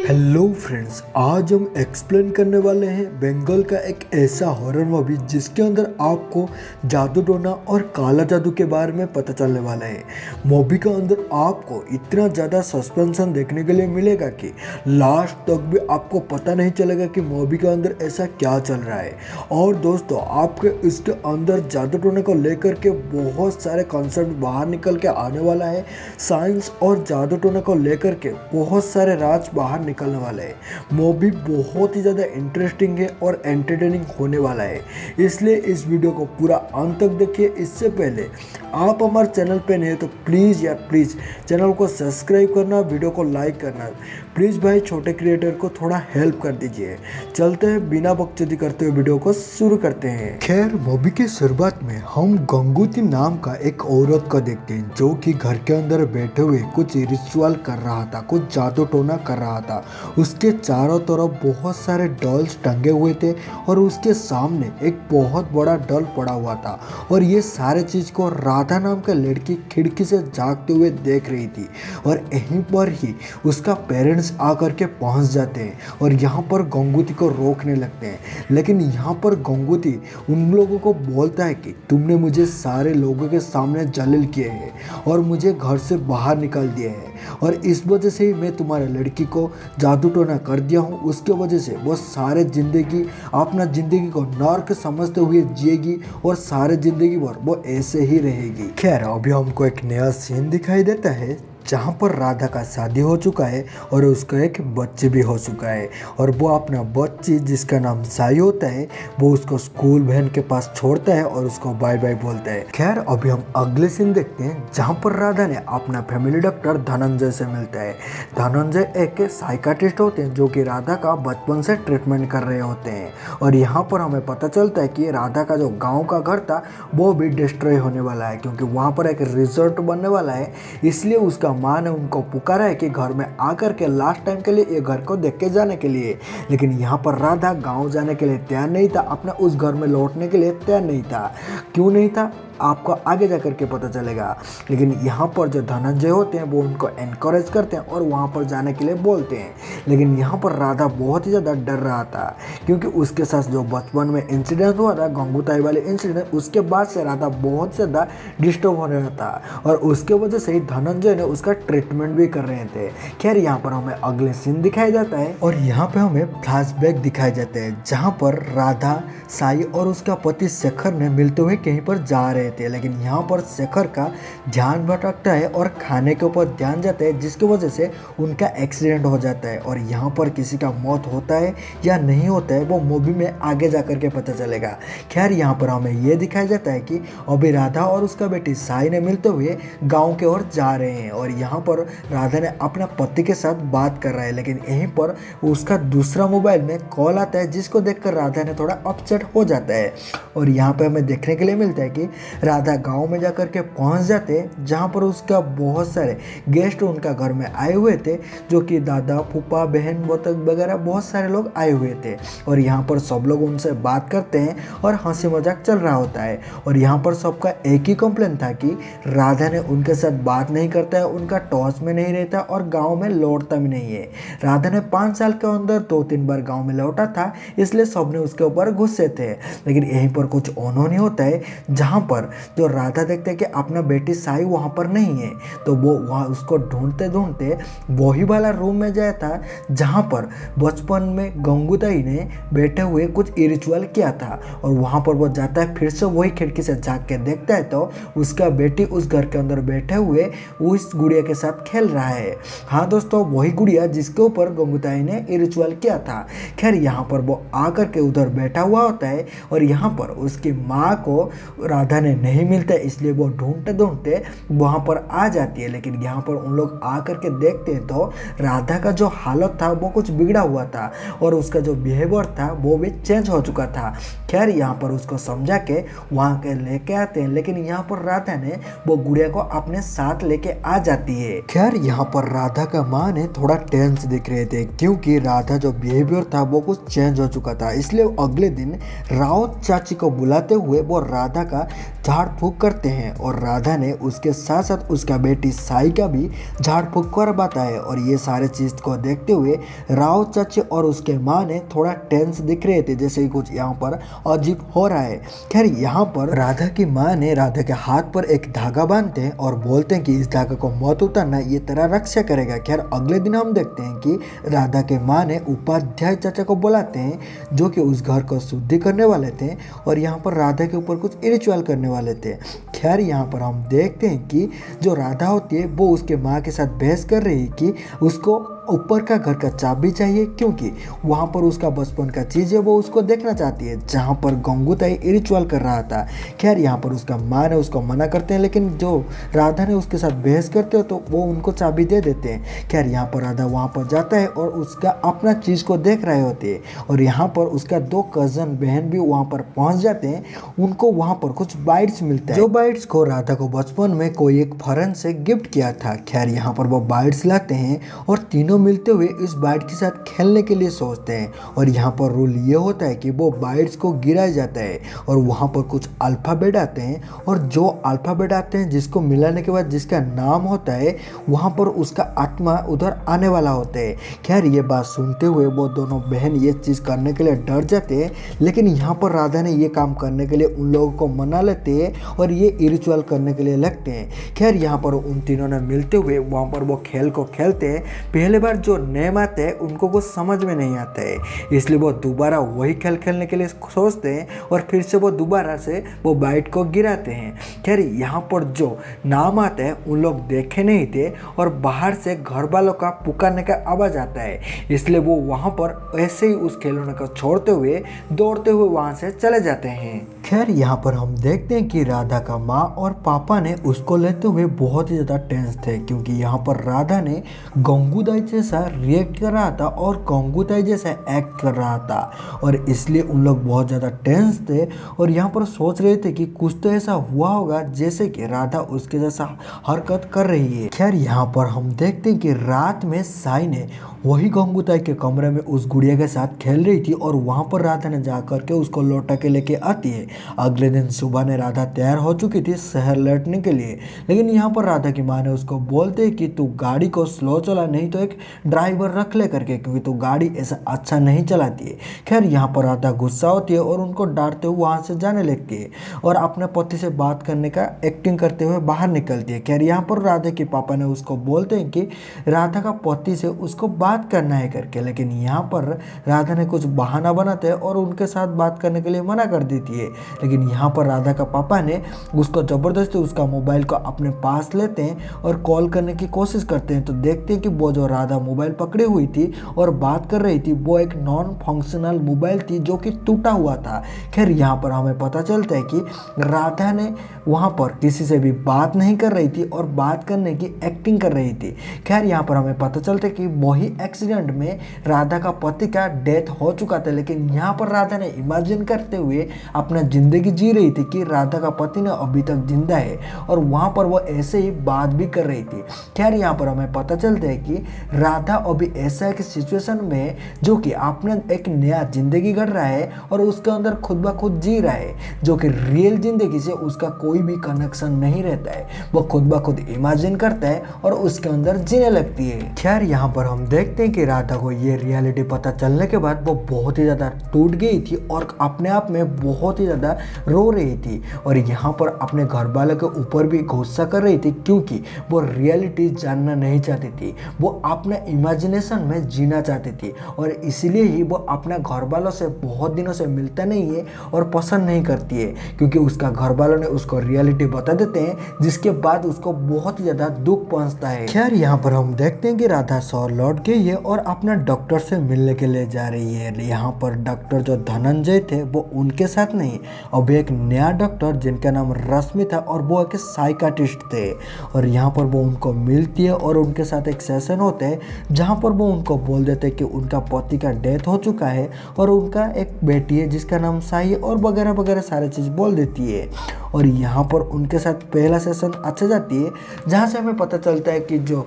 Hello friends, आज हम explain करने वाले हैं बंगाल का एक ऐसा हॉरर मूवी जिसके अंदर आपको जादू टोना और काला जादू के बारे में पता चलने वाला है। मूवी के अंदर आपको इतना ज़्यादा सस्पेंशन देखने के लिए मिलेगा कि लास्ट तक भी आपको पता नहीं चलेगा कि मूवी के अंदर ऐसा क्या चल रहा है। और दोस्तों, आपके इसके अंदर जादू टोना को लेकर के बहुत सारे कॉन्सेप्ट बाहर निकल के आने वाला है। साइंस और जादू टोना को लेकर के बहुत सारे राज बाहर निकलने वाला है। मूवी बहुत ही ज़्यादा इंटरेस्टिंग है और एंटरटेनिंग होने वाला है, इसलिए इस वीडियो को पूरा अंत तक देखिए। इससे पहले आप हमारे चैनल पे नए तो प्लीज़ चैनल को सब्सक्राइब करना, वीडियो को लाइक करना। प्लीज़ भाई, छोटे क्रिएटर को थोड़ा हेल्प कर दीजिए। चलते हैं, बिना बकचोदी करते हुए वीडियो को शुरू करते हैं। खैर, मूवी की शुरुआत में हम गंगूती नाम का एक औरत को देखते हैं जो कि घर के अंदर बैठे हुए कुछ रिचुअल कर रहा था, कुछ जादू टोना कर रहा था। उसके चारों तरफ बहुत सारे डॉल्स टंगे हुए थे और उसके सामने एक बहुत बड़ा डॉल पड़ा हुआ था। और ये सारे चीज़ को राधा नाम का लड़की खिड़की से झांकते हुए देख रही थी। और यहीं पर ही उसका पेरेंट्स आकर के पहुंच जाते हैं और यहाँ पर गंगूती को रोकने लगते हैं। लेकिन यहाँ पर गंगूती उन लोगों को बोलता है कि तुमने मुझे सारे लोगों के सामने जलील किए हैं और मुझे घर से बाहर निकाल दिया है, और इस वजह से ही मैं तुम्हारे लड़की को जादू टोना कर दिया हूँ। उसके वजह से वो सारे ज़िंदगी अपना ज़िंदगी को नर्क समझते हुए जिएगी और सारे ज़िंदगी भर वो ऐसे ही रहेगी। खैर, अभी हमको एक नया सीन दिखाई देता है जहाँ पर राधा का शादी हो चुका है और उसका एक बच्चे भी हो चुका है। और वो अपना बच्ची जिसका नाम साई होता है, वो उसको स्कूल वैन के पास छोड़ता है और उसको बाय बाय बोलता है। खैर, अभी हम अगले सीन देखते हैं जहाँ पर राधा ने अपना फैमिली डॉक्टर धनंजय से मिलता है। धनंजय एक साइकाट्रिस्ट होते हैं जो कि राधा का बचपन से ट्रीटमेंट कर रहे होते हैं। और यहाँ पर हमें पता चलता है कि राधा का जो गाँव का घर था वो भी डिस्ट्रॉय होने वाला है, क्योंकि वहाँ पर एक रिजॉर्ट बनने वाला है। इसलिए उसका माँ ने उनको पुकारा है कि घर में आकर के लास्ट टाइम के लिए ये घर को देख के जाने के लिए। लेकिन यहाँ पर राधा गांव जाने के लिए तैयार नहीं था, अपने उस घर में लौटने के लिए तैयार नहीं था। क्यों नहीं था, आपको आगे जा करके पता चलेगा। लेकिन यहाँ पर जो धनंजय होते हैं वो उनको एनकरेज करते हैं और वहाँ पर जाने के लिए बोलते हैं। लेकिन यहाँ पर राधा बहुत ही ज़्यादा डर रहा था, क्योंकि उसके साथ जो बचपन में इंसिडेंट हुआ था, गंगूताई वाले इंसिडेंट, उसके बाद से राधा बहुत ज़्यादा डिस्टर्ब हो रहा था और उसके वजह से ही धनंजय ने उसका ट्रीटमेंट भी कर रहे थे। खैर, यहाँ पर हमें अगले सीन दिखाया जाता है और यहाँ पर हमें फ्लैशबैक दिखाए जाते हैं जहाँ पर राधा, साई और उसका पति शेखर ने मिलते हुए कहीं पर जा रहे थे। लेकिन यहाँ पर शेखर का ध्यान भटकता है और खाने के ऊपर ध्यान जाता है, जिसकी वजह से उनका एक्सीडेंट हो जाता है। और यहाँ पर किसी का मौत होता है या नहीं होता है वो मूवी में आगे जा कर के पता चलेगा। खैर, यहाँ पर हमें ये दिखाया जाता है कि अभी राधा और उसका बेटी साई ने मिलते हुए गाँव की ओर जा रहे हैं। और यहाँ पर राधा ने अपने पति के साथ बात कर रहा है, लेकिन यहीं पर उसका दूसरा मोबाइल में कॉल आता है, जिसको देखकर राधा ने थोड़ा अपसेट हो जाता है। और यहाँ पे हमें देखने के लिए मिलता है कि राधा गांव में जाकर के पहुंच जाते हैं जहाँ पर उसका बहुत सारे गेस्ट उनका घर में आए हुए थे, जो कि दादा, फूफा, बहन वगैरह बहुत सारे लोग आए हुए थे। और यहाँ पर सब लोग उनसे बात करते हैं और हंसी मजाक चल रहा होता है। और यहाँ पर सबका एक ही कंप्लेन था कि राधा ने उनके साथ बात नहीं करता है, उनका टॉस में नहीं रहता और गाँव में लौटता भी नहीं है। राधा ने 5 साल के अंदर 2-3 बार गाँव में लौटा था, इसलिए सबने उसके ऊपर गुस्से थे। लेकिन यहीं पर कुछ अनहोनी होता है जहाँ पर जो राधा देखते हैं कि अपना बेटी साई वहाँ पर नहीं है, तो वो वहाँ उसको ढूंढते ढूंढते वही वाला रूम में गया था जहाँ पर बचपन में गंगूताई ने बैठे हुए कुछ रिचुअल किया था। और वहाँ पर वो जाता है, फिर से वही खिड़की से झाँक के देखता है तो उसका बेटी उस घर के अंदर बैठे हुए उस गुड़िया के साथ खेल रहा है। हाँ दोस्तों, वही गुड़िया जिसके ऊपर गंगूताई ने रिचुअल किया था। खैर, यहाँ पर वो आकर के उधर बैठा हुआ होता है और यहाँ पर उसकी माँ को राधा ने नहीं मिलता, इसलिए वो ढूंढते ढूंढते वहाँ पर आ जाती है। लेकिन यहाँ पर उन लोग आकर के देखते हैं तो राधा का जो हालत था वो कुछ बिगड़ा हुआ था और उसका जो बिहेवियर था वो भी चेंज हो चुका था। खैर, यहाँ पर उसको समझा के वहाँ के लेके आते हैं, लेकिन यहाँ पर राधा ने वो गुड़िया को अपने साथ लेके आ जाती है। खैर, यहाँ पर राधा का माँ ने थोड़ा टेंस दिख रहे थे, क्योंकि राधा जो बिहेवियर था वो कुछ चेंज हो चुका था। इसलिए अगले दिन राउत चाची को बुलाते हुए वो राधा का झाड़ फूक करते हैं और राधा ने उसके साथ साथ उसका बेटी साई का भी झाड़ फूक करवाता है। और ये सारे चीज़ को देखते हुए राव चाचे और उसके माँ ने थोड़ा टेंस दिख रहे थे, जैसे ही कुछ यहाँ पर अजीब हो रहा है। खैर यहाँ पर राधा की माँ ने राधा के हाथ पर एक धागा बांधते हैं और बोलते हैं कि इस धागा को मत उतारना, ये तेरा रक्षा करेगा। खैर अगले दिन हम देखते हैं कि राधा के माँ ने उपाध्याय चाचा को बुलाते हैं जो कि उस घर को शुद्धि करने वाले थे और यहाँ पर राधा के ऊपर कुछ रिचुअल करने वाले थे। खैर यहाँ पर हम देखते हैं कि जो राधा होती है वो उसके माँ के साथ बहस कर रही है कि उसको ऊपर का घर का चाबी चाहिए, क्योंकि वहाँ पर उसका बचपन का चीज़ है वो उसको देखना चाहती है जहाँ पर गंगूताई रिचुअल कर रहा था। खैर यहाँ पर उसका माँ ने उसको मना करते हैं, लेकिन जो राधा ने उसके साथ बहस करते हो तो वो उनको चाबी दे देते हैं। खैर यहाँ पर राधा वहाँ पर जाता है और उसका अपना चीज़ को देख रहे होते हैं और यहाँ पर उसका 2 कज़न बहन भी वहाँ पर पहुँच जाते हैं। उनको वहाँ पर कुछ बाइट्स मिलते हैं, जो बाइट्स को राधा को बचपन में कोई एक फॉरेन से गिफ्ट किया था। खैर यहाँ पर वो बाइट्स लाते हैं और तीनों मिलते हुए इस बाइट के साथ खेलने के लिए सोचते हैं। और यहाँ पर रूल ये होता है कि वो बाइट्स को गिराया जाता है और वहाँ पर कुछ अल्फ़ाबेट आते हैं और जो अल्फ़ाबेट आते हैं जिसको मिलाने के बाद जिसका नाम होता है वहाँ पर उसका आत्मा उधर आने वाला होता है। खैर ये बात सुनते हुए वो दोनों बहन ये चीज़ करने के लिए डर जाते हैं, लेकिन यहाँ पर राधा ने ये काम करने के लिए उन लोगों को मना लेते हैं और ये रिचुअल करने के लिए लगते हैं। खैर यहाँ पर उन तीनों ने मिलते हुए वहाँ पर वो खेल को खेलते हैं। पहले बार जो नेम आते हैं उनको कुछ समझ में नहीं आता है, इसलिए वो दोबारा वही खेल खेलने के लिए सोचते हैं और फिर से वो दोबारा से वो बाइट को गिराते हैं। खैर यहाँ पर जो नाम आता है उन लोग देखे नहीं थे और बाहर से घर वालों का पुकारने का आवाज़ आता है, इसलिए वो वहाँ पर ऐसे ही उस खिलौने को छोड़ते हुए दौड़ते हुए वहाँ से चले जाते हैं। खैर यहाँ पर हम देखते हैं कि राधा का माँ और पापा ने उसको लेते हुए बहुत ही ज़्यादा टेंस थे, क्योंकि यहाँ पर राधा ने गंगूदाई जैसा रिएक्ट कर रहा था और गंगूदाई जैसा एक्ट कर रहा था और इसलिए उन लोग बहुत ज़्यादा टेंस थे और यहाँ पर सोच रहे थे कि कुछ तो ऐसा हुआ होगा जैसे कि राधा उसके जैसा हरकत कर रही है। खैर यहाँ पर हम देखते हैं कि रात में साई ने वही गंगूताई के कमरे में उस गुड़िया के साथ खेल रही थी और वहाँ पर राधा ने जा करके उसको लौटा के लेके आती है। अगले दिन सुबह ने राधा तैयार हो चुकी थी शहर लौटने के लिए, लेकिन यहाँ पर राधा की माँ ने उसको बोलते कि तू गाड़ी को स्लो चला, नहीं तो एक ड्राइवर रख ले करके, क्योंकि तू गाड़ी ऐसा अच्छा नहीं चलाती है। खैर यहाँ पर राधा गुस्सा होती है और उनको डांटते हुए वहाँ से जाने लगती है और अपने पति से बात करने का एक्टिंग करते हुए बाहर निकलती है। खैर यहाँ पर राधा के पापा ने उसको बोलते हैं कि राधा का पति से उसको बात करना है करके, लेकिन यहाँ पर राधा ने कुछ बहाना बनाते हैं और उनके साथ बात करने के लिए मना कर देती है। लेकिन यहाँ पर राधा का पापा ने उसको ज़बरदस्ती उसका मोबाइल को अपने पास लेते हैं और कॉल करने की कोशिश करते हैं, तो देखते हैं कि वो जो राधा मोबाइल पकड़ी हुई थी और बात कर रही थी वो एक नॉन फंक्शनल मोबाइल थी जो कि टूटा हुआ था। खैर यहाँ पर हमें पता चलता है कि राधा ने वहाँ पर किसी से भी बात नहीं कर रही थी और बात करने की एक्टिंग कर रही थी। खैर यहाँ पर हमें पता चलता है कि वही एक्सीडेंट में राधा का पति का डेथ हो चुका था, लेकिन यहाँ पर राधा ने इमेजिन करते हुए अपना ज़िंदगी जी रही थी कि राधा का पति ने अभी तक जिंदा है और वहाँ पर वो ऐसे ही बात भी कर रही थी। खैर यहाँ पर हमें पता चलता है कि राधा अभी ऐसा एक सिचुएशन में है जो कि आपने एक नया ज़िंदगी गढ़ रहा है और उसके अंदर खुद ब खुद जी रहा है, जो कि रियल ज़िंदगी से उसका कोई भी कनेक्शन नहीं रहता है। वो खुद ब खुद इमेजिन करता है और उसके अंदर जीने लगती है। खैर यहाँ पर हम देखते हैं कि राधा को ये रियलिटी पता चलने के बाद वो बहुत ही ज़्यादा टूट गई थी और अपने आप में बहुत ही ज़्यादा रो रही थी और यहाँ पर अपने घर वालों के ऊपर भी गुस्सा कर रही थी, क्योंकि वो रियलिटी जानना नहीं चाहती थी। वो अपने इमेजिनेशन में जीना चाहती थी और इसीलिए ही वो अपने घर वालों से बहुत दिनों से मिलता नहीं है और पसंद नहीं करती है, क्योंकि उसका घर वालों ने उसको रियलिटी बता देते हैं, जिसके बाद उसको बहुत ही ज़्यादा दुख पहुँचता है। खैर यहाँ पर हम देखते हैं कि राधा शहर लौट गई है और अपना डॉक्टर से मिलने के लिए जा रही है। यहाँ पर डॉक्टर जो धनंजय थे वो उनके साथ नहीं, अब एक नया डॉक्टर जिनका नाम रश्मि था और वो एक साइकाट्रिस्ट थे और यहाँ पर वो उनको मिलती है और उनके साथ एक सेशन होता है जहाँ पर वो उनको बोल देते हैं कि उनका पति का डेथ हो चुका है और उनका एक बेटी है जिसका नाम साई है और वगैरह वगैरह सारी चीज़ बोल देती है। और यहाँ पर उनके साथ पहला सेशन अच्छा जाती है, जहाँ से हमें पता चलता है कि जो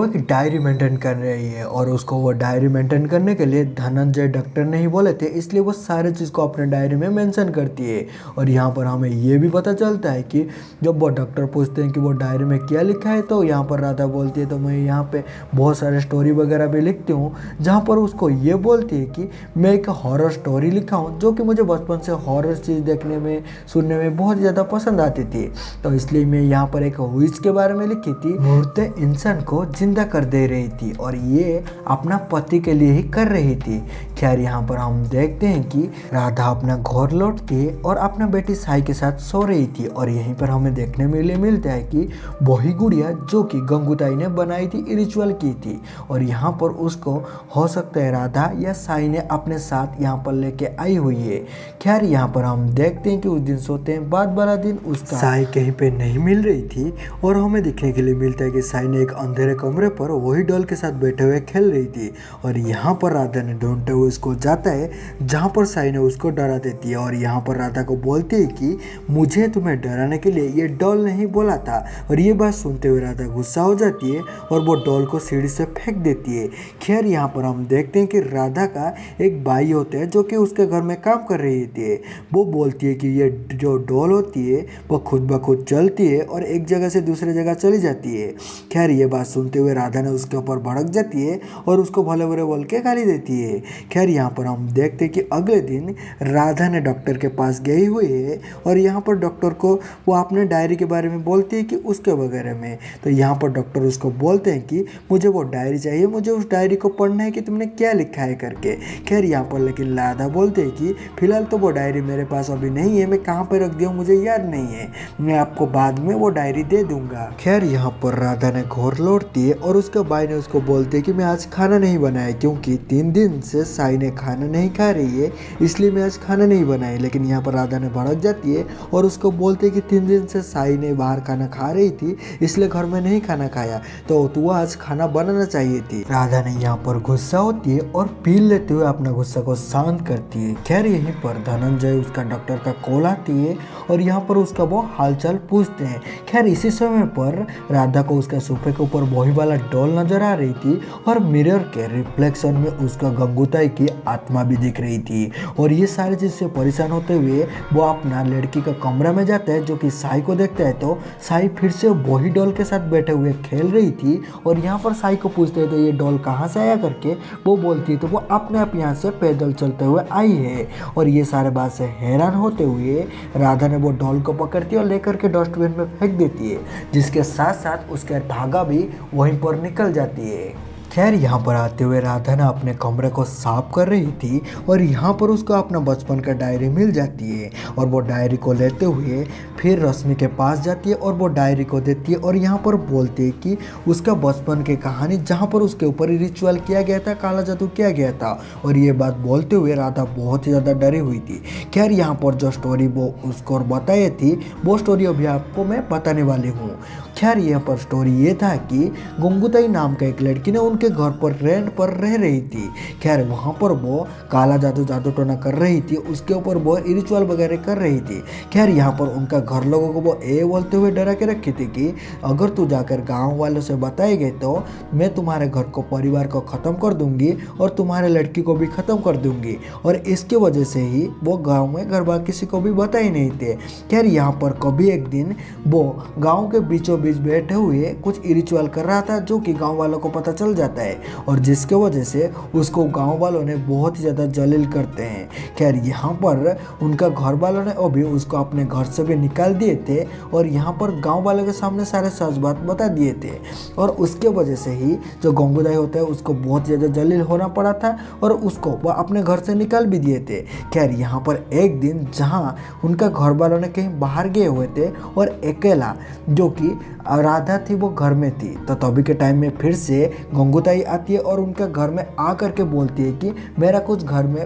एक डायरी मेंटेन कर रही है और उसको वो डायरी मेंटेन करने के लिए धनंजय डॉक्टर ने ही बोले थे, इसलिए वो सारे चीज़ को अपने डायरी में मेंशन करती है। और यहाँ पर हमें ये भी पता चलता है कि जब वो डॉक्टर पूछते हैं कि वो डायरी में क्या लिखा है, तो यहाँ पर राधा बोलती है तो मैं यहाँ पे बहुत सारे स्टोरी वगैरह भी लिखती हूँ, जहाँ पर उसको ये बोलती है कि मैं एक हॉरर स्टोरी लिखा हूँ, जो कि मुझे बचपन से हॉरर चीज़ देखने में सुनने में बहुत ज़्यादा पसंद आती थी। तो इसलिए मैं यहाँ पर एक विच के बारे में लिखी थी। मूर्तें इंसान को जिंदा कर दे रही थी और ये अपना पति के लिए ही कर रही थी। खैर यहाँ पर हम देखते हैं कि राधा अपना घर लौटती है और अपना बेटी साई के साथ सो रही थी। और यहीं पर हमें देखने मिलता है कि वही गुड़िया जो कि गंगूताई ने बनाई थी, रिचुअल की थी, और यहाँ पर उसको हो सकता है राधा या साई ने अपने साथ यहाँ पर लेके आई हुई है। खैर यहाँ पर हम देखते हैं कि उस दिन सोते हैं, बाद वाला दिन उसका साई कहीं पे नहीं मिल रही थी और हमें देखने के लिए मिलता है कि साई ने एक अंधेरे कमरे पर वही डॉल के साथ बैठे हुए खेल रही थी। और यहाँ पर राधा ने ढूंढते हुए उसको जाता है, जहाँ पर साई ने उसको डरा देती है। और यहाँ पर राधा को बोलती है कि मुझे तुम्हें डराने के लिए ये डॉल नहीं बोला था। और ये बात सुनते हुए राधा गुस्सा हो जाती है और वो डॉल को सीढ़ी से फेंक देती है। खैर यहाँ पर हम देखते हैं कि राधा का एक भाई होता है जो कि उसके घर में काम कर रही थी। वो बोलती है कि ये जो डॉल होती है वो खुद ब खुद चलती है और एक जगह से दूसरी जगह चली जाती है। खैर ये बात सुनते हुए राधा ने उसके ऊपर भड़क जाती है और उसको भले बुरे बोल के गाली देती है। खैर यहाँ पर हम देखते हैं कि अगले दिन राधा ने डॉक्टर के पास गई हुई है और यहाँ पर डॉक्टर को वो अपने डायरी के बारे में बोलती है कि उसके वगैरह में। तो यहाँ पर डॉक्टर उसको बोलते हैं कि मुझे वो डायरी चाहिए, मुझे उस डायरी को पढ़ना है कि तुमने क्या लिखा है करके। खैर यहाँ पर लेकिन राधा बोलते हैं कि फिलहाल तो वो डायरी मेरे पास अभी नहीं है, मैं कहाँ पर रख दिया मुझे याद नहीं है, मैं आपको बाद में वो डायरी दे दूंगा। खैर यहाँ पर राधा ने घर लौटती है और उसके भाई ने उसको बोलते हैं कि मैं आज खाना नहीं बनाया, क्योंकि 3 दिन से साई ने खाना नहीं खा रही है, इसलिए मैं आज खाना नहीं बनाई। लेकिन यहाँ पर राधा ने भड़क जाती है और उसको बोलते कि 3 दिन से साई ने बाहर खाना खा रही थी, इसलिए घर में नहीं खाना खाया, तो तू आज खाना बनाना चाहिए थी। राधा ने यहाँ पर गुस्सा होती है और पील लेते हुए अपना गुस्सा को शांत करती है। खैर यहीं पर धनंजय उसका डॉक्टर का कॉल आती है और यहाँ पर उसका वो हालचाल पूछते हैं। खैर इसी समय पर राधा को उसका सोफे के ऊपर वही वाला डॉल नजर आ रही थी और मिरर के रिफ्लेक्शन में उसका गंगूताई की आत्मा भी दिख रही थी। और ये सारी चीज से परेशान होते हुए वो अपना लड़की का कमरा में जाता है, जो कि साई को देखता है तो साई फिर से वही डॉल के साथ बैठे हुए खेल रही थी। और यहाँ पर साई को पूछते हैं तो ये डॉल कहाँ से आया करके, वो बोलती है तो वो अपने आप यहाँ से पैदल चलते हुए आई है। और ये सारे बात से हैरान होते हुए राधा ने वो डॉल को पकड़ती है और लेकर के डस्टबिन में फेंक देती है, जिसके साथ साथ उसका धागा भी वहीं पर निकल जाती है। खैर यहाँ पर आते हुए राधा ने अपने कमरे को साफ कर रही थी और यहाँ पर उसको अपना बचपन का डायरी मिल जाती है। और वो डायरी को लेते हुए फिर रश्मि के पास जाती है और वो डायरी को देती है और यहाँ पर बोलती है कि उसका बचपन की कहानी, जहाँ पर उसके ऊपर रिचुअल किया गया था, काला जादू किया गया था। और ये बात बोलते हुए राधा बहुत ही ज़्यादा डरी हुई थी। खैर यहाँ पर जो स्टोरी वो उसको बताई थी, वो स्टोरी अभी आपको मैं बताने वाली हूँ। खैर यहाँ पर स्टोरी ये था कि गंगूताई नाम का एक लड़की ने उनके घर पर रेंट पर रह रही थी। खैर वहाँ पर वो काला जादू टोना कर रही थी, उसके ऊपर वो रिचुअल वगैरह कर रही थी। खैर यहाँ पर उनका घर लोगों को वो ये बोलते हुए डरा के रखी थी कि अगर तू जाकर गांव वालों से बताएगे तो मैं तुम्हारे घर को, परिवार को ख़त्म कर दूंगी और तुम्हारे लड़की को भी ख़त्म कर दूंगी। और इसके वजह से ही वो गाँव में घर बार किसी को भी बताए नहीं थे। खैर यहाँ पर कभी एक दिन वो गाँव के बीचों बीच बैठे हुए कुछ रिचुअल कर रहा था, जो कि गाँव वालों को पता चल जाता है और जिसके वजह से उसको गांव वालों ने बहुत ही ज़्यादा जलील करते हैं। खैर यहाँ पर उनका घर वालों ने अभी उसको अपने घर से भी निकाल दिए थे और यहाँ पर गांव वालों के सामने सारे सच बात बता दिए थे। और उसके वजह से ही जो गंगूताई होता है उसको बहुत ज़्यादा जलील होना पड़ा था और उसको वह अपने घर से निकाल भी दिए थे। खैर यहाँ पर एक दिन जहाँ उनका घर वालों ने कहीं बाहर गए हुए थे और अकेला जो कि राधा थी वो घर में थी, तो तभी के टाइम में फिर से गंगूताई आती है और उनके घर में आ करके बोलती है कि मेरा कुछ घर में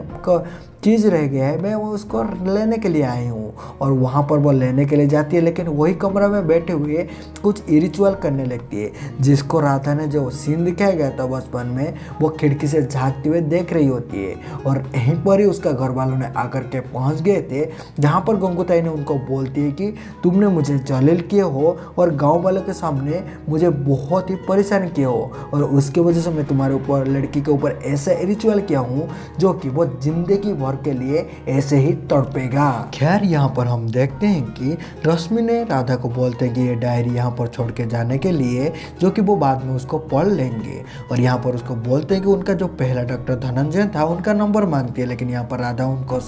चीज़ रह गया है, मैं वो उसको लेने के लिए आई हूँ। और वहाँ पर वो लेने के लिए जाती है, लेकिन वही कमरा में बैठे हुए कुछ रिचुअल करने लगती है, जिसको राधा ने जो सीन दिखाया गया था बचपन में, वो खिड़की से झांकते हुए देख रही होती है। और यहीं पर ही उसका घर वालों ने आकर के पहुँच गए थे, जहाँ पर गंगूताई ने उनको बोलती है कि तुमने मुझे जलील किए हो और गाँव वालों के सामने मुझे बहुत ही परेशान किए हो, और उसके वजह से मैं तुम्हारे ऊपर, लड़की के ऊपर ऐसा रिचुअल किया हूँ जो कि वो जिंदगी भर शौहर के लिए ऐसे ही तड़पेगा। खैर यहाँ पर हम देखते हैं कि रश्मि ने राधा को बोलते हैं कि ये डायरी यहाँ पर छोड़ के जाने के लिए, जो कि वो बाद में उसको पढ़ लेंगे। और यहाँ पर उसको बोलते हैं कि उनका जो पहला डॉक्टर धनंजय था उनका नंबर मांगती है, लेकिन यहाँ पर राधा उनको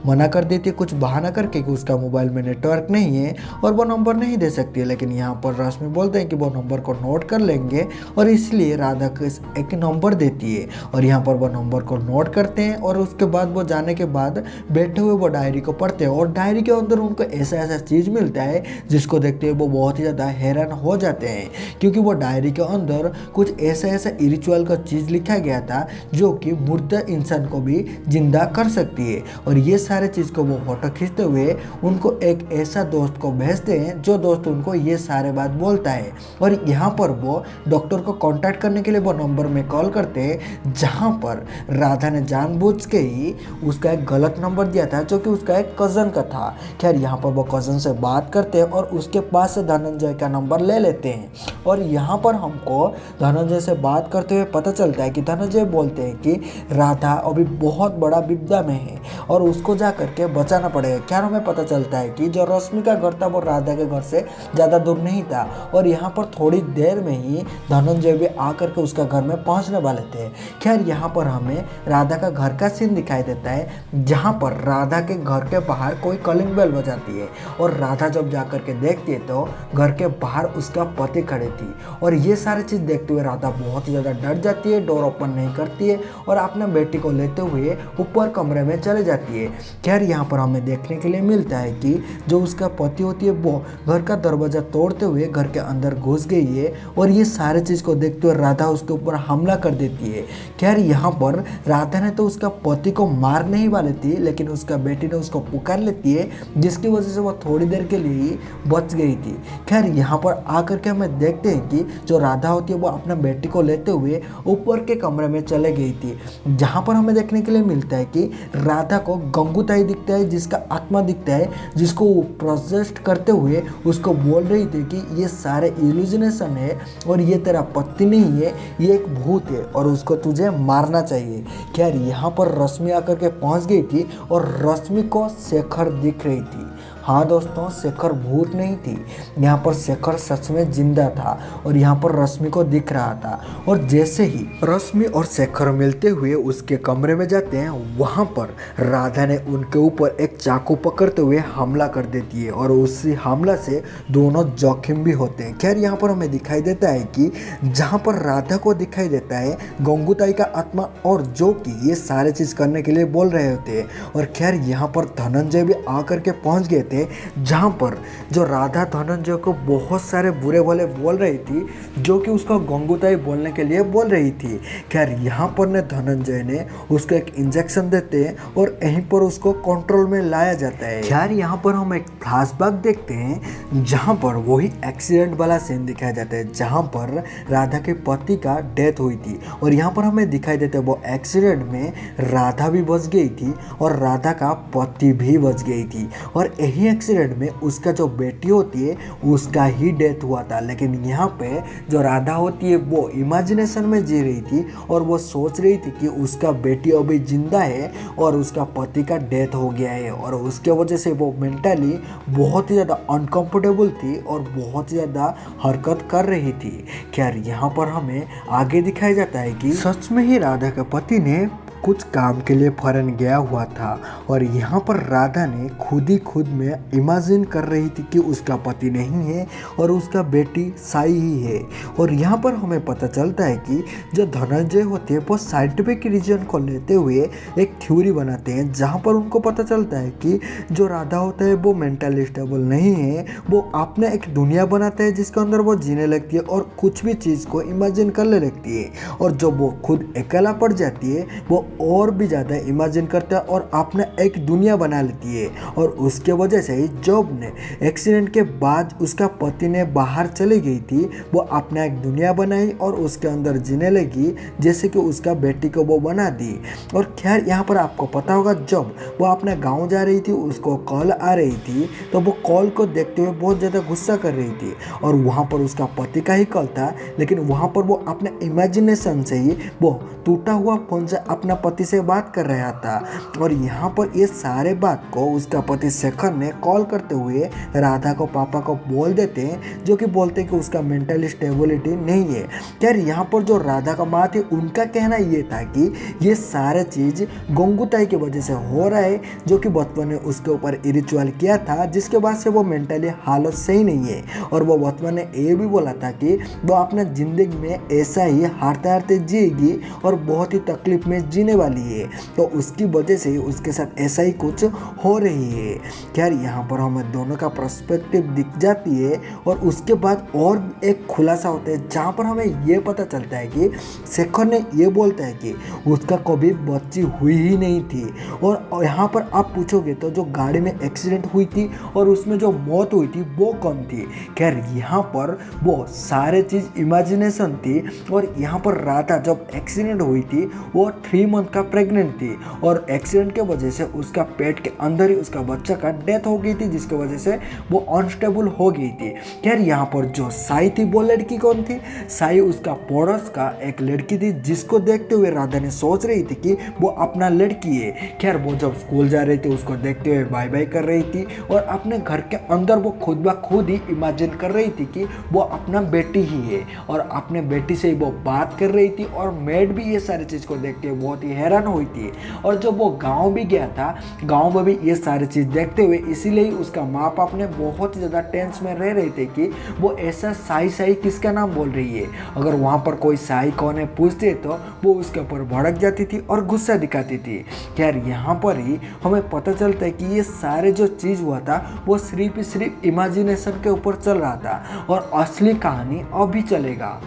मना कर देती है कुछ बहाना करके कि उसका मोबाइल में नेटवर्क नहीं है और वो नंबर नहीं दे सकती है। लेकिन यहाँ पर रश्मि बोलते हैं कि वो नंबर को नोट कर लेंगे और इसलिए राधा को एक नंबर देती है और यहाँ पर वो नंबर को नोट करते हैं। और उसके बाद वो जाने के बाद बैठे हुए वो डायरी को पढ़ते हैं और डायरी के अंदर उनको ऐसा ऐसा चीज़ मिलता है जिसको देखते हुए वो बहुत ही ज़्यादा हैरान हो जाते हैं, क्योंकि वो डायरी के अंदर कुछ ऐसा ऐसा रिचुअल का चीज़ लिखा गया था जो कि मुर्दा इंसान को भी जिंदा कर सकती है। और ये सारे चीज़ को वो फोटो खींचते हुए उनको एक ऐसा दोस्त को भेजते हैं जो दोस्त उनको ये सारे बात बोलता है। और यहाँ पर वो डॉक्टर को कांटेक्ट करने के लिए वो नंबर में कॉल करते हैं, जहाँ पर राधा ने जानबूझ के ही उसका एक गलत नंबर दिया था जो कि उसका एक कज़न का था। खैर यहाँ पर वो कज़न से बात करते हैं और उसके पास से धनंजय का नंबर ले लेते हैं। और यहाँ पर हमको धनंजय से बात करते हुए पता चलता है कि धनंजय बोलते हैं कि राधा अभी बहुत बड़ा विपदा में है और उसको जा करके बचाना पड़ेगा। क्या हमें पता चलता है कि जो रश्मि का घर था वो राधा के घर से ज़्यादा दूर नहीं था और यहाँ पर थोड़ी देर में ही धनंजय भी आकर के उसका घर में पहुँचने वाले थे। खैर यहाँ पर हमें राधा का घर का सीन दिखाई देता है, जहाँ पर राधा के घर के बाहर कोई कॉलिंग बेल बजाती है और राधा जब जा करके देखती है तो घर के बाहर उसका पति खड़े थी। और ये सारी चीज़ देखते हुए राधा बहुत ही ज़्यादा डर जाती है, डोर ओपन नहीं करती है और अपने बेटी को लेते हुए ऊपर कमरे में चले जाती है। खैर यहाँ पर हमें देखने के लिए मिलता है कि जो उसका पति होती है वो घर का दरवाज़ा तोड़ते हुए घर के अंदर घुस गई है और ये सारे चीज़ को देखते हुए राधा उसके ऊपर हमला कर देती है। खैर यहाँ पर राधा ने तो उसका पति को मार नहीं वाली थी, लेकिन उसका बेटी ने उसको पुकार लेती है जिसकी वजह से वो थोड़ी देर के लिए ही बच गई थी। खैर यहाँ पर आकर के हमें देखते हैं कि जो राधा होती है वो अपने बेटी को लेते हुए ऊपर के कमरे में चले गई थी, जहाँ पर हमें देखने के लिए मिलता है कि राधा को गंगूताई दिखता है, जिसका आत्मा दिखता है, जिसको प्रोजेक्ट करते हुए उसको बोल रही थी कि ये सारे इल्यूजनेशन है और ये तेरा पति नहीं है, ये एक भूत है और उसको तुझे मारना चाहिए। खैर यहाँ पर रश्मि आकर के पहुँच गई थी और रश्मि को शेखर दिख रही थी। हाँ दोस्तों, शेखर भूत नहीं थी, यहाँ पर शेखर सच में जिंदा था और यहाँ पर रश्मि को दिख रहा था। और जैसे ही रश्मि और शेखर मिलते हुए उसके कमरे में जाते हैं, वहाँ पर राधा ने उनके ऊपर एक चाकू पकड़ते हुए हमला कर देती है और उसी हमला से दोनों जोखिम भी होते हैं। खैर यहाँ पर हमें दिखाई देता है कि जहाँ पर राधा को दिखाई देता है गंगूताई का आत्मा और जो कि ये सारे चीज़ करने के लिए बोल रहे होते हैं। और खैर यहाँ पर धनंजय भी आकर के पहुँच गए थे, जहां पर जो राधा धनंजय को बहुत सारे बुरे भले बोल रही थी, जो कि उसको गंगूताई बोलने के लिए बोल रही थी। खैर यहाँ पर ने धनंजय ने उसको एक इंजेक्शन देते हैं और यहीं पर उसको कंट्रोल में लाया जाता है। खैर यहाँ पर हम एक फ्लैशबैक देखते हैं, जहाँ पर वही एक्सीडेंट वाला सीन दिखाया जाता है, जहाँ पर राधा के पति का डेथ हुई थी। और यहाँ पर हमें दिखाई देता है वो एक्सीडेंट में राधा भी बच गई थी और राधा का पति भी बच गई थी। और यही एक्सीडेंट में उसका जो बेटी होती है उसका ही डेथ हुआ था। लेकिन यहाँ पे जो राधा होती है वो इमेजिनेशन में जी रही थी और वो सोच रही थी कि उसका बेटी अभी जिंदा है और उसका पति का डेथ हो गया है, और उसके वजह से वो मेंटली बहुत ही ज़्यादा अनकंफर्टेबल थी और बहुत ही ज़्यादा हरकत कर रही थी। खैर यहाँ पर हमें आगे दिखाया जाता है कि सच में ही राधा के पति ने कुछ काम के लिए फॉरेन गया हुआ था और यहाँ पर राधा ने खुद में इमेजिन कर रही थी कि उसका पति नहीं है और उसका बेटी साई ही है। और यहाँ पर हमें पता चलता है कि जो धनंजय होते हैं वो साइंटिफिक रीजन को लेते हुए एक थ्योरी बनाते हैं, जहाँ पर उनको पता चलता है कि जो राधा होता है वो मेंटली स्टेबल नहीं है, वो अपने एक दुनिया बनाता है जिसके अंदर वो जीने लगती है और कुछ भी चीज़ को इमेजिन करने लगती है। और जब वो खुद अकेला पड़ जाती है वो और भी ज़्यादा इमेजिन करता है और अपना एक दुनिया बना लेती है। और उसके वजह से ही जब ने एक्सीडेंट के बाद उसका पति ने बाहर चली गई थी, वो अपना एक दुनिया बनाई और उसके अंदर जीने लगी जैसे कि उसका बेटी को वो बना दी। और खैर यहाँ पर आपको पता होगा जब वो अपने गाँव जा रही थी उसको कॉल आ रही थी, तो वो कॉल को देखते हुए बहुत ज़्यादा गुस्सा कर रही थी और वहाँ पर उसका पति का ही कॉल था, लेकिन वहाँ पर वो अपने इमेजिनेशन से ही वो टूटा हुआ फोन से अपना पति से बात कर रहा था। और यहाँ पर ये सारे बात को उसका पति शेखर ने कॉल करते हुए राधा को पापा को बोल देते हैं, जो कि बोलते हैं कि उसका मेंटल स्टेबिलिटी नहीं है। खैर यहाँ पर जो राधा का माँ थी उनका कहना ये था कि ये सारे चीज़ गंगूताई की वजह से हो रहा है, जो कि बचपन में उसके ऊपर रिचुअल किया था, जिसके बाद से वो मेंटली हालत सही नहीं है। और वो बचपन ने ये भी बोला था कि वो अपने ज़िंदगी में ऐसा ही हारते हारते जिएगी और बहुत ही तकलीफ में जीने वाली है, तो उसकी वजह से उसके साथ ऐसा ही कुछ हो रही है। खैर यहाँ पर हमें दोनों का पर्सपेक्टिव दिख जाती है और उसके बाद और एक खुलासा होता है, जहाँ पर हमें ये पता चलता है कि शेखर ने ये बोलता है कि उसका कभी बच्ची हुई ही नहीं थी। और यहाँ पर आप पूछोगे तो जो गाड़ी में एक्सीडेंट हुई थी और उसमें जो मौत हुई थी वो कौन थी? खैर यहाँ पर वो सारे चीज़ इमेजिनेशन थी। और यहाँ पर राधा जब एक्सीडेंट हुई थी वो 3 मंथ का प्रेग्नेंट थी और एक्सीडेंट के वजह से उसका पेट के अंदर ही उसका बच्चा का डेथ हो गई थी, जिसकी वजह से वो अनस्टेबल हो गई थी। खैर यहाँ पर जो साई थी वो लड़की कौन थी? साई उसका पड़ोस का एक लड़की थी, जिसको देखते हुए राधा ने सोच रही थी कि वो अपना लड़की है। खैर वो जब स्कूल जा रही थी उसको देखते हुए बाय बाय कर रही थी और अपने घर के अंदर वो खुद ब खुद ही इमेजिन कर रही थी कि वो अपना बेटी ही है और अपने बेटी से ही वो बात कर रही थी। और मेड भी ये सारी चीज़ को देखते हुए बहुत ही हैरान हुई थी। और जब वो गांव भी गया था, गांव में भी ये सारी चीज़ देखते हुए इसीलिए ही उसका माँ बाप ने बहुत ही ज़्यादा टेंस में रह रहे थे कि वो ऐसा साई साई किसका नाम बोल रही है। अगर वहाँ पर कोई साई कौन है पूछते तो वो उसके ऊपर भड़क जाती थी और गुस्सा दिखाती थी। खैर यहाँ पर ही हमें पता चलता है कि ये सारे जो चीज़ हुआ था वो सिर्फ इमेजिनेशन के ऊपर चल रहा था और असली कहानी अभी चलेगा।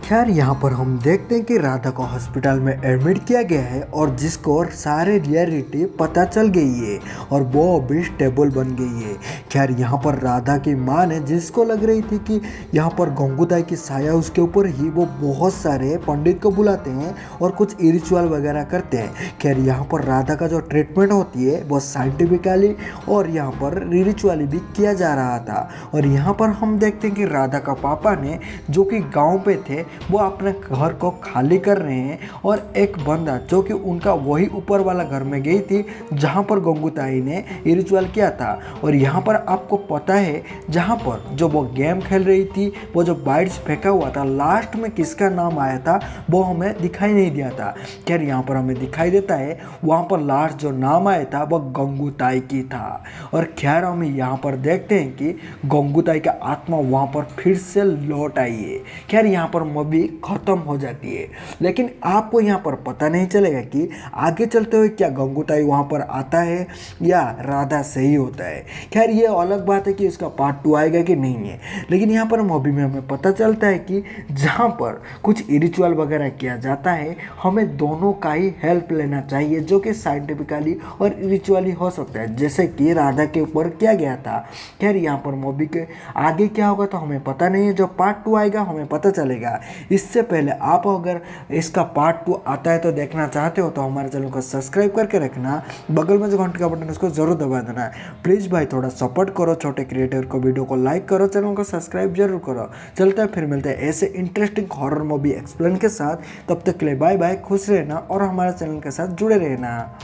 खैर यहाँ पर हम देखते हैं कि राधा को हॉस्पिटल में एडमिट किया गया है और जिसको सारे रियलिटी पता चल गई है और वो अभी स्टेबल बन गई है। खैर यहाँ पर राधा की माँ ने, जिसको लग रही थी कि यहाँ पर गंगूताई की साया उसके ऊपर ही, वो बहुत सारे पंडित को बुलाते हैं और कुछ रिचुअल वगैरह करते हैं। खैर यहाँ पर राधा का जो ट्रीटमेंट होती है वो साइंटिफिकली और यहाँ पर रिचुअली भी किया जा रहा था। और यहाँ पर हम देखते हैं कि राधा का पापा ने, जो कि गाँव पे थे, वो अपने घर को खाली कर रहे हैं और एक बंदा जो कि उनका वही ऊपर वाला घर में गई थी जहाँ पर गंगूताई ने रिचुअल किया था। और यहाँ पर आपको पता है जहाँ पर जो वो गेम खेल रही थी, वो जो बाइट्स फेंका हुआ था, लास्ट में किसका नाम आया था वो हमें दिखाई नहीं दिया था। खैर यहाँ पर हमें दिखाई देता है वहाँ पर लास्ट जो नाम आया था वो गंगूताई की था। और खैर हम यहाँ पर देखते हैं कि गंगूताई का आत्मा वहाँ पर फिर से लौट आई है। खैर यहाँ पर मूवी खत्म हो जाती है, लेकिन आपको यहाँ पर पता नहीं चलेगा कि आगे चलते हुए क्या गंगूताई वहाँ पर आता है या राधा सही होता है। खैर ये अलग बात है कि इसका पार्ट 2 आएगा कि नहीं है, लेकिन यहाँ पर मूवी में हमें पता चलता है कि जहाँ पर कुछ रिचुअल वगैरह किया जाता है हमें दोनों का ही हेल्प लेना चाहिए, जो कि साइंटिफिकली और रिचुअली हो सकता है, जैसे कि राधा के ऊपर किया गया था। खैर यहाँ पर मूवी के आगे क्या होगा तो हमें पता नहीं है, जो पार्ट 2 आएगा हमें पता चलेगा। इससे पहले आप अगर इसका पार्ट 2 आता है तो देखना चाहते हो तो हमारे चैनल को सब्सक्राइब करके रखना, बगल में जो घंटे का बटन उसको जरूर दबा देना। प्लीज़ भाई थोड़ा सपोर्ट करो छोटे क्रिएटर को, वीडियो को लाइक करो, चैनल को सब्सक्राइब जरूर करो। चलते हैं फिर मिलते हैं ऐसे इंटरेस्टिंग हॉरर मूवी एक्सप्लेन के साथ। तब तक के लिए बाय बाय, खुश रहना और हमारे चैनल के साथ जुड़े रहना।